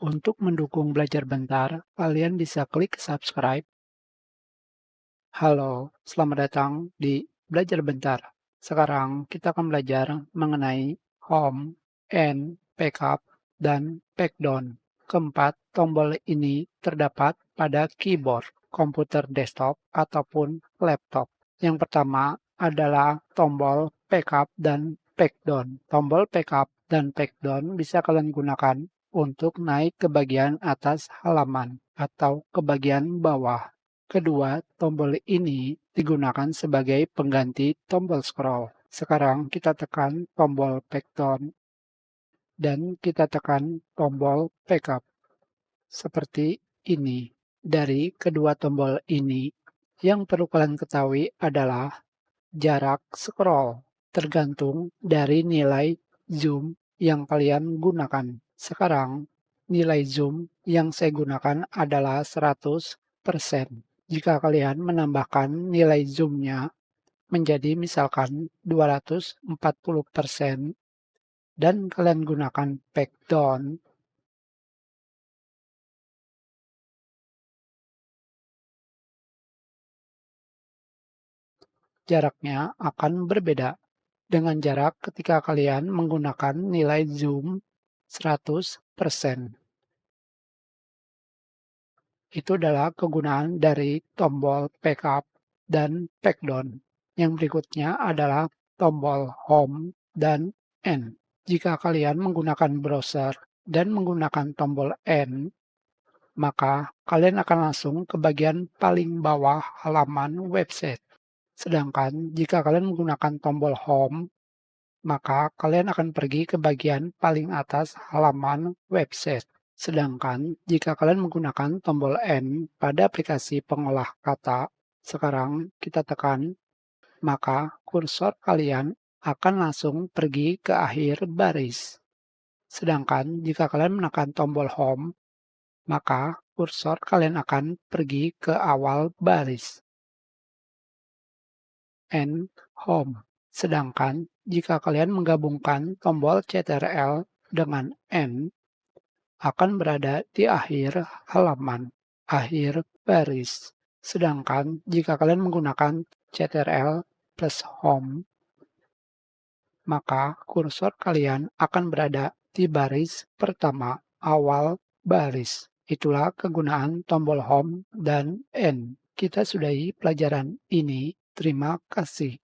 Untuk mendukung belajar bentar, kalian bisa klik subscribe. Halo, selamat datang di Belajar Bentar. Sekarang kita akan belajar mengenai home, end, backup, dan backdown. Keempat tombol ini terdapat pada keyboard, komputer desktop, ataupun laptop. Yang pertama adalah tombol backup dan backdown. Tombol backup dan backdown bisa kalian gunakan untuk naik ke bagian atas halaman atau ke bagian bawah. Kedua, tombol ini digunakan sebagai pengganti tombol scroll. Sekarang kita tekan tombol backdown dan kita tekan tombol backup. Seperti ini. Dari kedua tombol ini, yang perlu kalian ketahui adalah jarak scroll tergantung dari nilai zoom yang kalian gunakan. Sekarang, nilai zoom yang saya gunakan adalah 100%. Jika kalian menambahkan nilai zoom-nya menjadi misalkan 240% dan kalian gunakan backdown, jaraknya akan berbeda dengan jarak ketika kalian menggunakan nilai zoom 100%. Itu adalah kegunaan dari tombol backup dan backdown. Yang berikutnya adalah tombol home dan end. Jika kalian menggunakan browser dan menggunakan tombol end, maka kalian akan langsung ke bagian paling bawah halaman website. Sedangkan jika kalian menggunakan tombol home, maka kalian akan pergi ke bagian paling atas halaman website. Sedangkan jika kalian menggunakan tombol N pada aplikasi pengolah kata, sekarang kita tekan, maka kursor kalian akan langsung pergi ke akhir baris. Sedangkan jika kalian menekan tombol Home, maka kursor kalian akan pergi ke awal baris. End Home. Sedangkan jika kalian menggabungkan tombol Ctrl dengan N, akan berada di akhir halaman, akhir baris. Sedangkan jika kalian menggunakan Ctrl plus Home, maka kursor kalian akan berada di baris pertama, awal baris. Itulah kegunaan tombol Home dan End. Kita sudahi pelajaran ini. Terima kasih.